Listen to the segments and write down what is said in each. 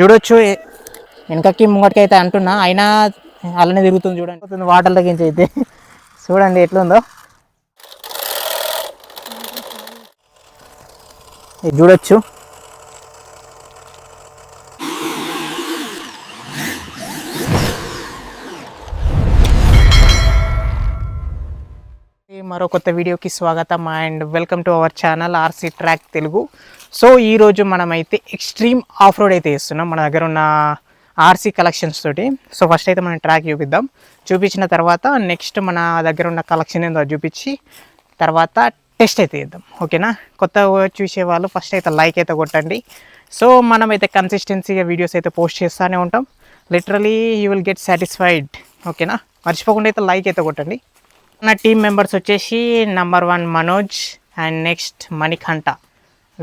చూడొచ్చు వెనకకి ముంగటికి అయితే అంటున్నా అయినా అలానే తిరుగుతుంది చూడండి వాటర్ తగ్గించి అయితే చూడండి ఎట్లుందో ఇది చూడొచ్చు మరో కొత్త వీడియోకి స్వాగతం and welcome to our channel RC track Telugu. So ఈరోజు మనమైతే ఎక్స్ట్రీమ్ ఆఫ్ రోడ్ అయితే వేస్తున్నాం మన దగ్గర ఉన్న ఆర్సీ కలెక్షన్స్ తోటి. సో ఫస్ట్ అయితే మనం ట్రాక్ చూపించిన తర్వాత నెక్స్ట్ మన దగ్గర ఉన్న కలెక్షన్ ఏందో చూపించి తర్వాత టెస్ట్ అయితే చేద్దాం. ఓకేనా? కొత్త చూసే వాళ్ళు ఫస్ట్ అయితే లైక్ అయితే కొట్టండి. సో మనమైతే కన్సిస్టెన్సీగా వీడియోస్ అయితే పోస్ట్ చేస్తూనే ఉంటాం. Literally you will get satisfied. ఓకేనా? మర్చిపోకుండా అయితే లైక్ అయితే కొట్టండి. నా టీమ్ మెంబర్స్ వచ్చేసి number 1 Manoj and next Manikanta,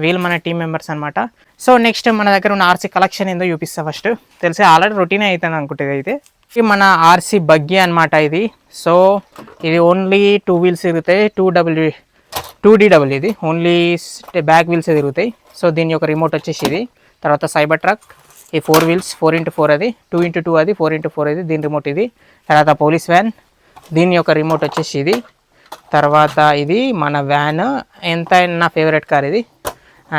వీళ్ళు మన టీం మెంబర్స్ అనమాట. సో నెక్స్ట్ మన దగ్గర ఉన్న ఆర్సీ కలెక్షన్ ఏందో చూపిస్తా. ఫస్ట్ తెలిసి ఆల్రెడీ రొటీన్ అవుతుంది అనుకుంటుంది. అయితే ఇది మన ఆర్సీ బగ్గీ అనమాట ఇది. సో ఇది ఓన్లీ 2 వీల్స్ తిరుగుతాయి, 2DW ఇది ఓన్లీ బ్యాక్ వీల్స్ తిరుగుతాయి. సో దీని యొక్క రిమోట్ వచ్చేసి ఇది. తర్వాత సైబర్ ట్రక్ ఈ 4 వీల్స్ 4x4 అది, 2x2 అది, 4x4 అది దీని రిమోట్ ఇది. తర్వాత పోలీస్ వ్యాన్ దీని యొక్క రిమోట్ వచ్చేసి ఇది. తర్వాత ఇది మన వ్యాన్, ఎంత నా ఫేవరెట్ కార్ ఇది.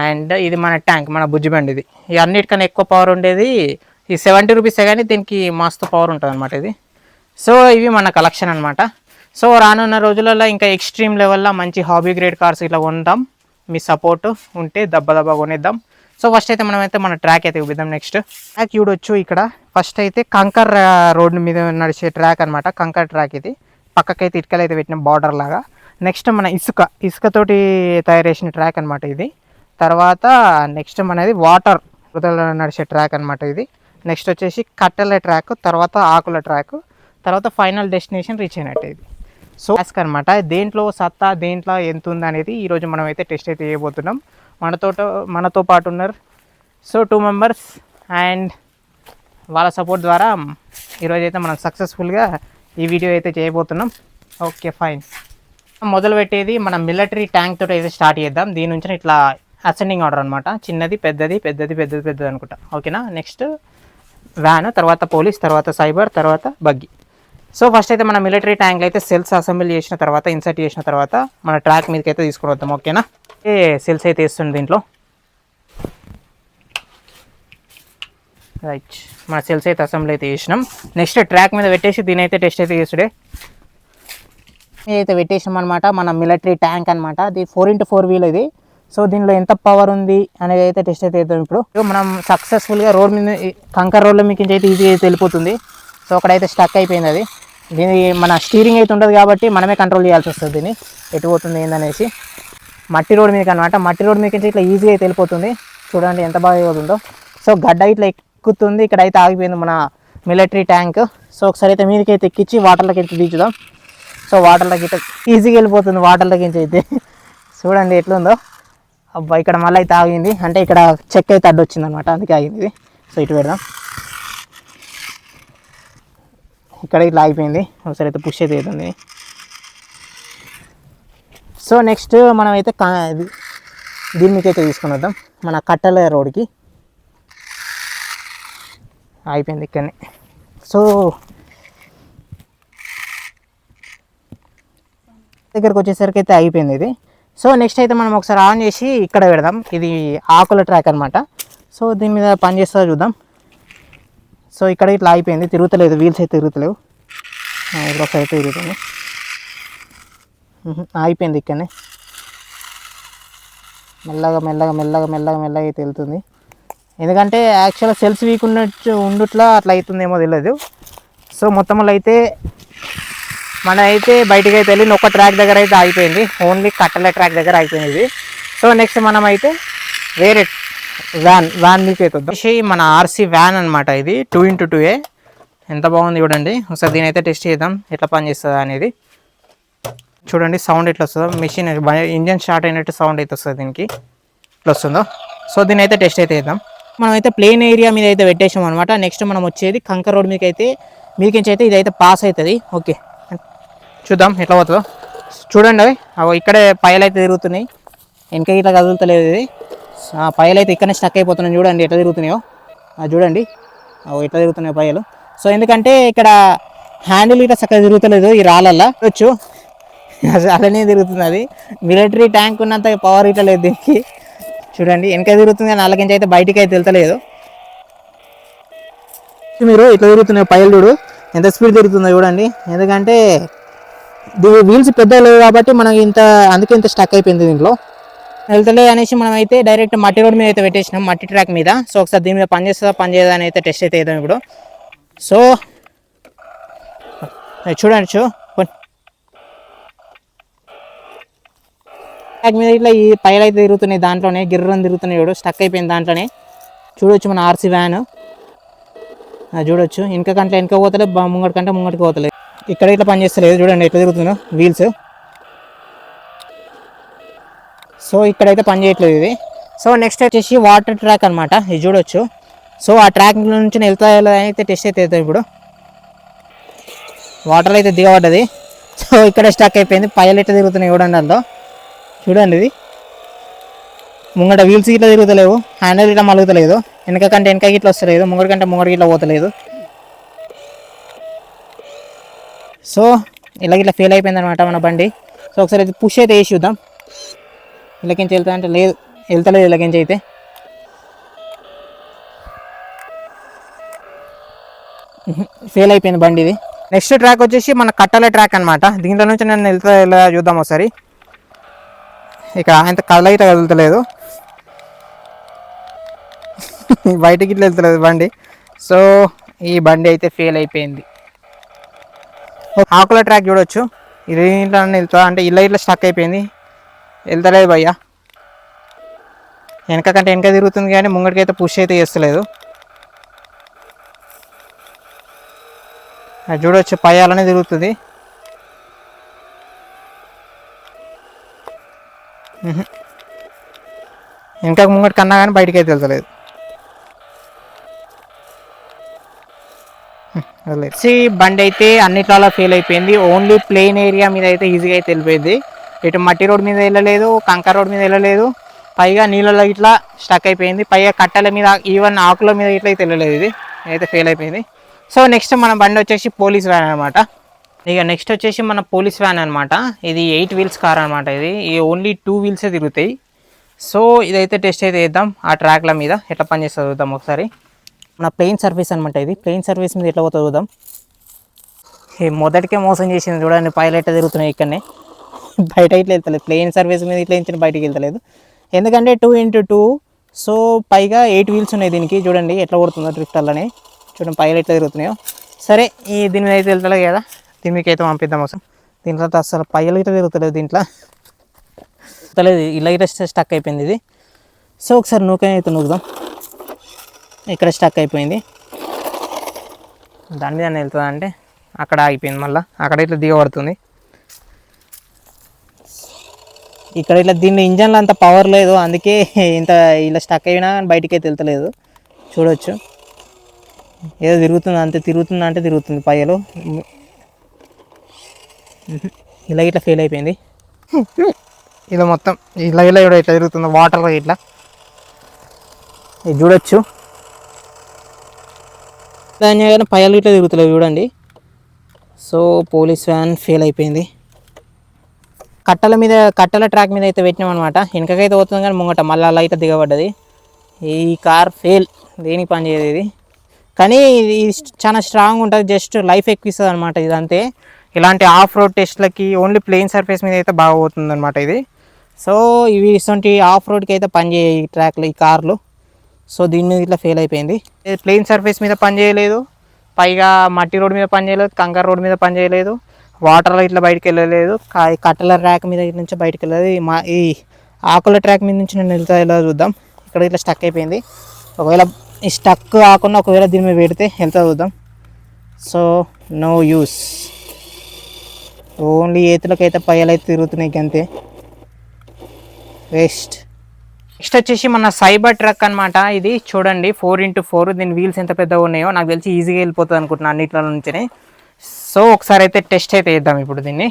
అండ్ ఇది మన ట్యాంక్, మన బుజ్జిబండి ఇది. ఈ అన్నిటికన్నా ఎక్కువ పవర్ ఉండేది ఈ 70 రూపీసే, కానీ దీనికి మస్తు పవర్ ఉంటుంది అనమాట ఇది. సో ఇవి మన కలెక్షన్ అనమాట. సో రానున్న రోజులలో ఇంకా ఎక్స్ట్రీమ్ లెవెల్లో మంచి హాబీ గ్రేడ్ కార్స్ ఇట్లా కొంటాం. మీ సపోర్ట్ ఉంటే దబ్బ కొనేద్దాం. సో ఫస్ట్ అయితే మనమైతే మన ట్రాక్ అయితే చూపిద్దాం. నెక్స్ట్ ట్రాక్ చూడొచ్చు. ఇక్కడ ఫస్ట్ అయితే కంకర్ రోడ్డు మీద నడిచే ట్రాక్ అనమాట. కంకర్ ట్రాక్ ఇది. పక్కకైతే ఇటుకలు అయితే పెట్టిన బార్డర్ లాగా. నెక్స్ట్ మన ఇసుకతోటి తయారు చేసిన ట్రాక్ అనమాట ఇది. తర్వాత నెక్స్ట్ మనది వాటర్ నడిచే ట్రాక్ అనమాట ఇది. నెక్స్ట్ వచ్చేసి కట్టెల ట్రాక్, తర్వాత ఆకుల ట్రాక్, తర్వాత ఫైనల్ డెస్టినేషన్ రీచ్ అయినట్టు ఇది. సో టాస్క్ అనమాట. దేంట్లో సత్తా దేంట్లో ఎంత ఉంది అనేది ఈరోజు మనం అయితే టెస్ట్ అయితే చేయబోతున్నాం. మనతో పాటు ఉన్నారు సో 2 మెంబర్స్ అండ్ వాళ్ళ సపోర్ట్ ద్వారా ఈరోజు అయితే మనం సక్సెస్ఫుల్గా ఈ వీడియో అయితే చేయబోతున్నాం. Okay fine. మొదలు పెట్టేది మనం మిలిటరీ ట్యాంక్ తోటి అయితే స్టార్ట్ చేద్దాం. దీని నుంచి ఇట్లా అసెండింగ్ ఆర్డర్ అనమాట. చిన్నది పెద్దది అనుకుంటా. ఓకేనా? నెక్స్ట్ వ్యాన్, తర్వాత పోలీస్, తర్వాత సైబర్, తర్వాత బగ్గీ. సో ఫస్ట్ అయితే మన మిలిటరీ ట్యాంక్లో అయితే సెల్స్ అసెంబ్లీ చేసిన తర్వాత ఇన్సర్ట్ చేసిన తర్వాత మన ట్రాక్ మీదకి అయితే తీసుకుని వద్దాం. ఓకేనా? సెల్స్ అయితే వేస్తుంది దీంట్లో. రైట్, మన సెల్స్ అయితే అసెంబ్లీ అయితే చేసినాం. నెక్స్ట్ ట్రాక్ మీద పెట్టేసి దీని అయితే టెస్ట్ అయితే చేసుడే అయితే పెట్టేసినాం అనమాట. మన మిలిటరీ ట్యాంక్ అనమాట. అది 4x4 వీల్ ఇది. సో దీనిలో ఎంత పవర్ ఉంది అనేది అయితే టెస్ట్ అయితే అవుతాం. ఇప్పుడు మనం సక్సెస్ఫుల్గా రోడ్ మీద కంకర్ రోడ్లో మీకు అయితే ఈజీగా అయితే వెళ్ళిపోతుంది. సో అక్కడైతే స్టక్ అయిపోయింది అది. దీని మన స్టీరింగ్ అయితే ఉంటుంది కాబట్టి మనమే కంట్రోల్ చేయాల్సి వస్తుంది దీన్ని ఎటు పోతుంది ఏందనేసి. మట్టి రోడ్ మీకు అనమాట. మట్టి రోడ్ మీకు ఇట్లా ఈజీగా అయితే వెళ్ళిపోతుంది. చూడండి ఎంత బాగా అవుతుందో. సో గడ్డ ఇట్లా ఎక్కుతుంది. ఇక్కడ అయితే ఆగిపోయింది మన మిలిటరీ ట్యాంక్. సో ఒకసారి అయితే మీదకి అయితే ఎక్కించి వాటర్లోకి అయితే దించుదాం. సో వాటర్లోకి అయితే ఈజీగా వెళ్ళిపోతుంది. వాటర్లోకి అయితే చూడండి ఎట్లుందో. అబ్బా ఇక్కడ మళ్ళీ అయితే ఆగింది, అంటే ఇక్కడ చెక్ అయితే అడ్డు వచ్చింది అనమాట, అందుకే ఆగింది ఇది. సో ఇటు పెడదాం. ఇక్కడ ఇట్లా ఆగిపోయింది. ఒకసారి అయితే పుష్ అయితే అవుతుంది. సో నెక్స్ట్ మనం అయితే దీని మీకు అయితే తీసుకుని వద్దాం మన కట్టెల రోడ్కి. అయిపోయింది ఇక్కడనే. సో దగ్గరకు వచ్చేసరికి అయితే అయిపోయింది ఇది. సో నెక్స్ట్ అయితే మనం ఒకసారి ఆన్ చేసి ఇక్కడ పెడదాం. ఇది ఆకుల ట్రాక్ అనమాట. సో దీని మీద పని చేస్తా చూద్దాం. సో ఇక్కడ ఇట్లా అయిపోయింది, తిరుగుతలేదు, వీల్స్ అయితే తిరుగుతలేవు. ఇప్పుడు ఒకసారి అయితే తిరుగుతుంది. అయిపోయింది ఇక్కడనే. మెల్లగా అయితే వెళ్తుంది. ఎందుకంటే యాక్చువల్గా సెల్స్ వీక్ ఉండుట్లా అట్లా అవుతుందేమో తెలియదు. సో మొత్తంలో అయితే మన అయితే బయటికి అయితే వెళ్ళి ఒక ట్రాక్ దగ్గర అయితే ఆగిపోయింది. ఓన్లీ కట్టెల ట్రాక్ దగ్గర అయిపోయింది ఇది. సో నెక్స్ట్ మనం అయితే వేరే వ్యాన్ మీకు అయితే వద్దాం. మన ఆర్సీ వ్యాన్ అనమాట ఇది. 2x2 ఎంత బాగుంది చూడండి. ఒకసారి దీని అయితే టెస్ట్ చేద్దాం ఎట్లా పనిచేస్తుందా అనేది. చూడండి సౌండ్ ఎట్లా వస్తుందో. మెషిన్ ఇంజన్ స్టార్ట్ అయినట్టు సౌండ్ అయితే వస్తుంది దీనికి, ఎట్లా వస్తుందో. సో దీని అయితే టెస్ట్ అయితే చేద్దాం. మనం అయితే ప్లేన్ ఏరియా మీద అయితే పెట్టేసాం అనమాట. నెక్స్ట్ మనం వచ్చేది కంకర్ రోడ్ మీకు అయితే మీదకించి అయితే ఇదైతే పాస్ అవుతుంది. ఓకే చూద్దాం ఎట్లా పోతుందో. చూడండి అవి ఇక్కడే పైలు అయితే తిరుగుతున్నాయి, వెనక ఇట్లా కదులుతలేదు ఇది. పైలు అయితే ఇక్కడనే స్టక్ అయిపోతున్నాయి. చూడండి ఎట్లా తిరుగుతున్నాయో. చూడండి ఎట్లా తిరుగుతున్నాయి పయ్యలు. సో ఎందుకంటే ఇక్కడ హ్యాండిల్ ఇట్లా చక్కగా తిరుగుతలేదు ఈ రాళ్ళల్లో వచ్చు అలానే తిరుగుతుంది. అది మిలిటరీ ట్యాంక్ ఉన్నంత పవర్ ఇట్లా లేదు దీనికి. చూడండి వెనక తిరుగుతుంది కానీ నాలుగించి అయితే బయటికి అయితే వెళ్తలేదు. మీరు ఇట్లా తిరుగుతున్నాయి పైలు చూడు ఎంత స్పీడ్ తిరుగుతుందో చూడండి. ఎందుకంటే దీని వీల్స్ పెద్దగా లేవు కాబట్టి మనం అందుకే ఇంత స్టక్ అయిపోయింది దీంట్లో. వెళ్తలేదు అనేసి మనం అయితే డైరెక్ట్ మట్టి రోడ్ మీద అయితే పెట్టేసినాం, మట్టి ట్రాక్ మీద. సో ఒకసారి దీని మీద పని చేయదా అని అయితే టెస్ట్ అయితే వేద్దాం ఇప్పుడు. సో చూడండి ట్రాక్ మీద ఇట్లా ఈ పైలు అయితే తిరుగుతున్నాయి, దాంట్లోనే గిర్రం తిరుగుతున్నాయి చూడు, స్టక్ అయిపోయింది దాంట్లోనే. చూడొచ్చు మన ఆర్సీ వ్యాన్ చూడొచ్చు. వెనక కంటే వెనక పోతలేదు, ముంగటి కంటే ముంగటికి పోతలేదు. ఇక్కడ ఇట్లా పని చేస్తలేదు చూడండి ఎట్లా తిరుగుతుందో వీల్స్. సో ఇక్కడైతే పని చేయట్లేదు ఇది. సో నెక్స్ట్ వచ్చేసి వాటర్ ట్రాక్ అనమాట, ఇది చూడొచ్చు. సో ఆ ట్రాక్ నుంచి వెళ్తా అయితే టెస్ట్ అయితే అవుతాం ఇప్పుడు. వాటర్ అయితే దిగబడ్డది. సో ఇక్కడ స్టక్ అయిపోయింది, పైలు ఎట్లా తిరుగుతున్నాయి చూడండి. అందులో చూడండి ఇది ముంగట వీల్స్ ఇట్లా తిరుగుతలేవు, హ్యాండిల్ ఇట్లా మలుగుతలేదు, వెనక కంటే వెనక ఇట్లా వస్తలేదు, ముంగడి కంటే ముంగడికి ఇట్లా పోతలేదు. సో ఇట్లా ఫెయిల్ అయిపోయింది అనమాట మన బండి. సో ఒకసారి అయితే పుష్ అయితే వేసి చూద్దాం. ఇలాకించి వెళ్తా అంటే లేదు, వెళ్తలేదు ఇలాకించి అయితే. ఫెయిల్ అయిపోయింది బండి ఇది. నెక్స్ట్ ట్రాక్ వచ్చేసి మన కట్టల ట్రాక్ అనమాట. దీంట్లో నుంచి నేను వెళ్తా చూద్దాం ఒకసారి. ఇక్కడ అంత కదలైతే కదులుతలేదు, బయటికి ఇట్లా వెళ్తలేదు బండి. సో ఈ బండి అయితే ఫెయిల్ అయిపోయింది. ఆకుల ట్రాక్ చూడొచ్చు, ఇది ఇంట్లో వెళ్తా అంటే ఇట్లా స్టక్ అయిపోయింది, వెళ్తలేదు భయ్యా. వెనక కంటే వెనక తిరుగుతుంది కానీ ముంగడికి అయితే పుష్ అయితే చేస్తలేదు. అది చూడొచ్చు పయ్యాలనే తిరుగుతుంది. ఇంకా ముంగటి కన్నా కానీ బయటికి అయితే వెళ్తలేదు. బండి అయితే అన్నిట్లలో ఫెయిల్ అయిపోయింది. ఓన్లీ ప్లెయిన్ ఏరియా మీద అయితే ఈజీగా అయితే వెళ్ళిపోయింది. ఇటు మట్టి రోడ్ మీద వెళ్ళలేదు, కంకర్ రోడ్ మీద వెళ్ళలేదు, పైగా నీళ్ళలో ఇట్లా స్టక్ అయిపోయింది, పైగా కట్టెల మీద ఈవెన్ ఆకుల మీద ఇట్లా అయితే వెళ్ళలేదు. ఇది అయితే ఫెయిల్ అయిపోయింది. సో నెక్స్ట్ మన బండి వచ్చేసి పోలీస్ వ్యాన్ అనమాట. ఇక నెక్స్ట్ వచ్చేసి మన పోలీస్ వ్యాన్ అనమాట. ఇది 8 వీల్స్ కార్ అనమాట. ఇది ఓన్లీ 2 వీల్సే తిరుగుతాయి. సో ఇదైతే టెస్ట్ అయితే వేద్దాం ఆ ట్రాక్ల మీద ఎట్లా పనిచేస్తుందో చూద్దాం ఒకసారి. మన ప్లెయిన్ సర్వీస్ అనమాట. ఇది ప్లెయిన్ సర్వీస్ మీద ఎట్లా పోతుందో చూద్దాం. మొదటికే మోసం చేసింది చూడండి, పైలట్ తిరుగుతున్నాయి ఇక్కడనే, బయట ఇట్లా వెళ్తలేదు. ప్లెయిన్ సర్వీస్ మీద ఇట్లా ఇచ్చిన బయటికి వెళ్తలేదు, ఎందుకంటే 2x2. సో పైగా 8 వీల్స్ ఉన్నాయి దీనికి. చూడండి ఎట్లా కొడుతుందో డ్రిఫ్టర్లని, చూడండి పైలు ఎట్లా తిరుగుతున్నాయో. సరే దీని మీద అయితే వెళ్తలేదు కదా, దీని మీకు అయితే పంపిద్దాం అవసరం. దీంట్లో అసలు పైలు ఇట్లా తిరుగుతలేదు, దీంట్లో తెలియదు, ఇలా ఇట్లా స్టక్ అయిపోయింది ఇది. సో ఒకసారి నూకైతే నూకుదాం. ఇక్కడ స్టక్ అయిపోయింది, దాని మీద వెళ్తుందా అంటే అక్కడ ఆగిపోయింది, మళ్ళీ అక్కడ ఇట్లా దిగబడుతుంది. ఇక్కడ ఇట్లా దీన్ని ఇంజన్లో అంత పవర్ లేదు, అందుకే ఇంత ఇలా స్టక్ అయినా కానీ బయటికి అయితే వెళ్తలేదు. చూడవచ్చు ఏదో తిరుగుతుంది, అంతే తిరుగుతుందా అంటే తిరుగుతుంది పయ్యలు. ఇలా ఇట్లా ఫెయిల్ అయిపోయింది. ఇలా మొత్తం ఇలా ఇట్లా తిరుగుతుంది వాటర్లో ఇట్లా, ఇది చూడొచ్చు. దాని కానీ పయ్యలు ఇట్లా తిరుగుతలేవు చూడండి. సో పోలీస్ వ్యాన్ ఫెయిల్ అయిపోయింది. కట్టెల ట్రాక్ మీద అయితే పెట్టినాం అనమాట. వెనకకైతే పోతుంది కానీ ముంగట మళ్ళీ అలా అయితే దిగబడ్డది. ఈ కార్ ఫెయిల్, దేనికి పని చేయదు ఇది. కానీ ఇది చాలా స్ట్రాంగ్ ఉంటుంది, జస్ట్ లైఫ్ ఎక్కువ ఇస్తుంది అనమాట. ఇది అంతే, ఇలాంటి ఆఫ్ రోడ్ టెస్ట్లకి ఓన్లీ ప్లెయిన్ సర్ఫేస్ మీద అయితే బాగా పోతుంది అనమాట ఇది. సో ఇవి ఇటువంటి ఆఫ్ రోడ్కి అయితే పని చేయ ఈ ట్రాక్లు, ఈ కార్లు. సో దీని మీద ఇట్లా ఫెయిల్ అయిపోయింది. ప్లెయిన్ సర్ఫేస్ మీద పని చేయలేదు, పైగా మట్టి రోడ్ మీద పని చేయలేదు, కంకర్ రోడ్ మీద పని చేయలేదు, వాటర్లో ఇట్లా బయటకు వెళ్ళలేదు, కట్టెల ట్రాక్ మీద నుంచి బయటకు వెళ్ళలేదు. ఈ ఆకుల ట్రాక్ మీద నుంచి నేను వెళ్తా చూద్దాం. ఇక్కడ ఇట్లా స్టక్ అయిపోయింది. ఒకవేళ ఈ స్టక్ కాకుండా ఒకవేళ దీని మీద పెడితే వెళ్తా చూద్దాం. సో నో యూస్, ఓన్లీ ఏతులకైతే పయ్యలు అయితే తిరుగుతున్నాయి అంతే, వేస్ట్. నెక్స్ట్ వచ్చేసి మన సైబర్ ట్రక్ అనమాట. ఇది చూడండి 4x4, దీని వీల్స్ ఎంత పెద్దగా ఉన్నాయో నాకు తెలిసి ఈజీగా వెళ్ళిపోతుంది అనుకుంటున్నాను అన్నింటిలో నుంచి. సో ఒకసారి అయితే టెస్ట్ అయితే వేద్దాం ఇప్పుడు దీన్ని.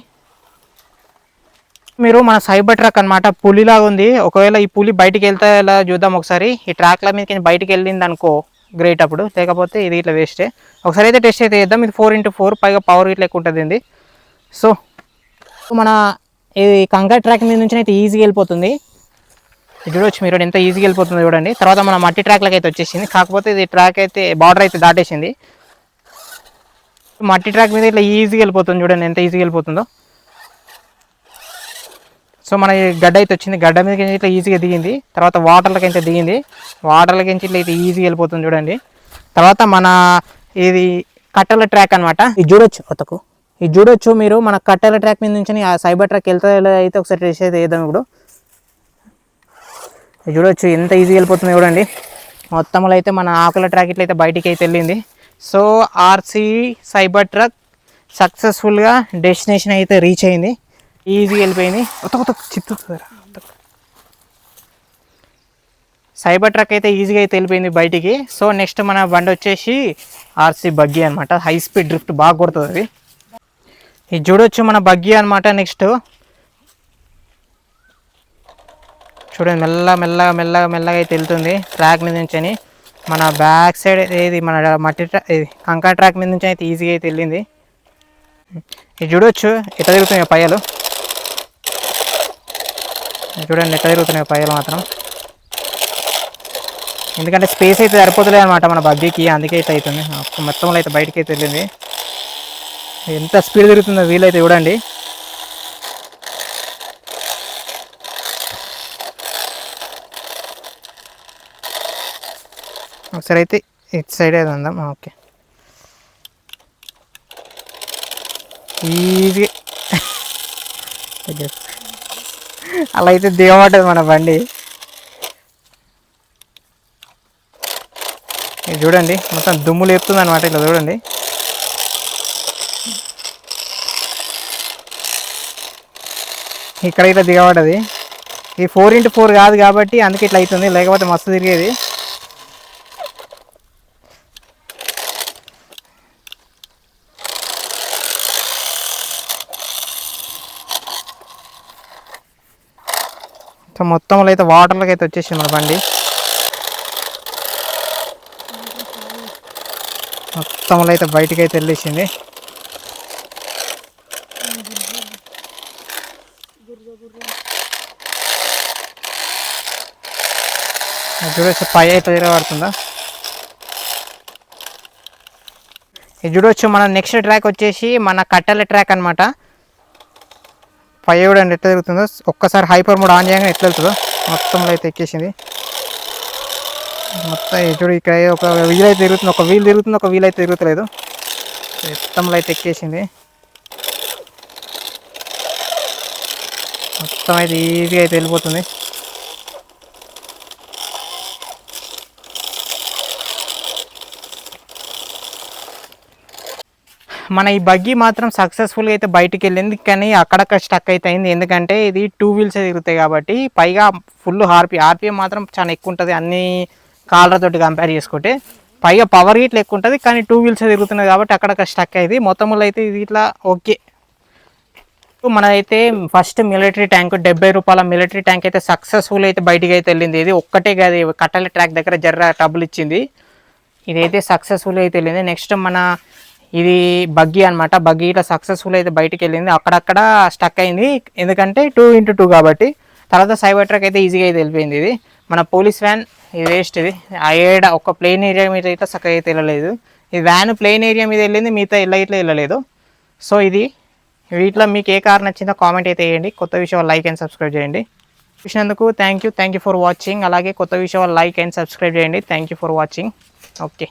మీరు మన సైబర్ ట్రక్ అనమాట, పులిలాగా ఉంది. ఒకవేళ ఈ పులి బయటికి వెళ్తే ఎలా చూద్దాం ఒకసారి. ఈ ట్రాక్ల మీద బయటికి వెళ్ళింది అనుకో, గ్రేట్, అప్పుడు లేకపోతే ఇది ఇట్లా వేస్టే. ఒకసారి అయితే టెస్ట్ అయితే చేద్దాం. ఇది 4x4, పైగా పవర్ ఇట్లా ఎక్కువ ఉంటుంది ఇది. సో మన ఇది కంకర్ ట్రాక్ మీద నుంచి అయితే ఈజీగా వెళ్ళిపోతుంది. చూడవచ్చు మీరు ఎంత ఈజీగా వెళ్ళిపోతుంది చూడండి. తర్వాత మన మట్టి ట్రాక్లకి అయితే వచ్చేసింది, కాకపోతే ఇది ట్రాక్ అయితే బార్డర్ అయితే దాటేసింది. మట్టి ట్రాక్ మీద ఇట్లా ఈజీగా వెళ్ళిపోతుంది చూడండి, ఎంత ఈజీగా వెళ్ళిపోతుందో. సో మన గడ్డ అయితే వచ్చింది, గడ్డ మీద ఇట్లా ఈజీగా దిగింది. తర్వాత వాటర్లకి అయితే దిగింది, వాటర్లకి ఇట్లా అయితే ఈజీగా వెళ్ళిపోతుంది చూడండి. తర్వాత మన ఇది కట్టెల ట్రాక్ అనమాట. ఇది చూడొచ్చు ఒతకు, ఇది చూడొచ్చు మీరు. మన కట్టెల ట్రాక్ మీద నుంచి ఆ సైబర్ ట్రాక్ వెళ్తే అయితే ఒకసారి టెస్ట్ అయితే వేద్దాం ఇప్పుడు. ఇది చూడొచ్చు ఎంత ఈజీగా వెళ్ళిపోతుంది చూడండి. మొత్తంలో అయితే మన ఆకుల ట్రాక్ ఇట్లయితే బయటికి అయితే వెళ్ళింది. సో ఆర్సీ సైబర్ ట్రక్ సక్సెస్ఫుల్గా డెస్టినేషన్ అయితే రీచ్ అయింది, ఈజీగా వెళ్ళిపోయింది. చిత్తు సైబర్ ట్రక్ అయితే ఈజీగా అయితే వెళ్ళిపోయింది బయటికి. సో నెక్స్ట్ మన బండి వచ్చేసి ఆర్సీ బగ్గీ అనమాట. హై స్పీడ్ డ్రిఫ్ట్ బాగా కొడుతుంది అది. ఇది చూడొచ్చు మన బగ్గీ అనమాట. నెక్స్ట్ చూడండి మెల్లగా అయితే వెళ్తుంది ట్రాక్ మీద నుంచి అని. మన బ్యాక్ సైడ్ ఏది మన మట్టి కంకర్ ట్రాక్ మీద నుంచి అయితే ఈజీగా అయితే వెళ్ళింది. ఇది చూడొచ్చు ఎట్లా తిరుగుతున్నాయి పయ్యలు, చూడండి ఎట్లా తిరుగుతున్నాయి పయ్యలు మాత్రం. ఎందుకంటే స్పేస్ అయితే సరిపోతలేదు అనమాట మన బగ్గీకి, అందుకే అయితే అవుతుంది. మొత్తంలో అయితే బయటకి అయితే వెళ్ళింది. ఎంత స్పీడ్ తిరుగుతుందో వీలైతే చూడండి. ఒకసారి అయితే ఇటు సైడ్ ఏదో ఉందాం. ఓకే, ఈజీ అలా అయితే దిగబడ్డది మన బండి. ఇది చూడండి మొత్తం దుమ్ము లేపుతుంది అనమాట, ఇలా చూడండి. ఇక్కడ ఇట్లా దిగబడ్డది. ఇది 4x4 కాదు కాబట్టి అందుకే ఇట్లా అవుతుంది, లేకపోతే మస్తు తిరిగేది. సో మొత్తంలో అయితే వాటర్లోకి అయితే వచ్చేసింది మన బండి. మొత్తంలో అయితే బయటికి అయితే వెళ్ళేసింది. చూడవచ్చు పై అయితే తిరగబడుతుందా. ఇది చూడవచ్చు మన నెక్స్ట్ ట్రాక్ వచ్చేసి మన కట్టెల ట్రాక్ అనమాట. పై చూడండి ఎట్లా తిరుగుతుందో. ఒక్కసారి హైపర్ మోడ్ ఆన్ చేయగానే ఎట్లా వెళ్తుందో. మొత్తంలో అయితే ఎక్కేసింది మొత్తం. చూడు ఇక్కడ ఒక వీల్ అయితే తిరుగుతుంది, ఒక వీల్ తిరుగుతుంది, ఒక వీల్ అయితే తిరుగుతలేదు. మొత్తంలో అయితే ఎక్కేసింది. మొత్తం అయితే ఈజీగా అయితే వెళ్ళిపోతుంది. మన ఈ బగ్గీ మాత్రం సక్సెస్ఫుల్గా అయితే బయటికి వెళ్ళింది, కానీ అక్కడక్కడ స్టక్ అయితే అయింది. ఎందుకంటే ఇది 2 వీల్స్ తిరుగుతాయి కాబట్టి. పైగా ఫుల్ ఆర్పిఎం మాత్రం చాలా ఎక్కువ ఉంటుంది అన్ని కార్లతోటి కంపేర్ చేసుకుంటే. పైగా పవర్ ఇట్లా ఎక్కువ ఉంటుంది, కానీ 2 వీల్స్ తిరుగుతున్నాయి కాబట్టి అక్కడక్కడ స్టక్ అయింది. మొత్తంలో అయితే ఇది ఇట్లా ఓకే. మనదైతే ఫస్ట్ మిలిటరీ ట్యాంక్ 70 రూపాయల మిలిటరీ ట్యాంక్ అయితే సక్సెస్ఫుల్ అయితే బయటికి అయితే వెళ్ళింది. ఇది ఒక్కటే కాదు, కట్టెల ట్రాక్ దగ్గర జర్ర ట్రబుల్ ఇచ్చింది. ఇదైతే సక్సెస్ఫుల్ అయితే వెళ్ళింది. నెక్స్ట్ మన ఇది బగ్గీ అనమాట. బగ్గీ ఇట్లా సక్సెస్ఫుల్ అయితే బయటికి వెళ్ళింది, అక్కడక్కడ స్టక్ అయింది ఎందుకంటే 2x2 కాబట్టి. తర్వాత సైబర్ ట్రక్ అయితే ఈజీగా అయితే వెళ్ళిపోయింది. ఇది మన పోలీస్ వ్యాన్ ఇది వేస్ట్. ఇది ఏడ ఒక ప్లెయిన్ ఏరియా మీద ఇట్లా చక్కగా అయితే వెళ్ళలేదు. ఈ వ్యాన్ ప్లెయిన్ ఏరియా మీద వెళ్ళింది, మిగతా ఇట్లా వెళ్ళలేదు. సో ఇది వీటిలో మీకు ఏ కార్ నచ్చిందో కామెంట్ అయితే వేయండి. కొత్త విషయాలు లైక్ అండ్ సబ్స్క్రైబ్ చేయండి. చూసినందుకు థ్యాంక్ యూ ఫర్ వాచింగ్. అలాగే కొత్త విషయాలు లైక్ అండ్ సబ్స్క్రైబ్ చేయండి. Thank you for watching. Okay.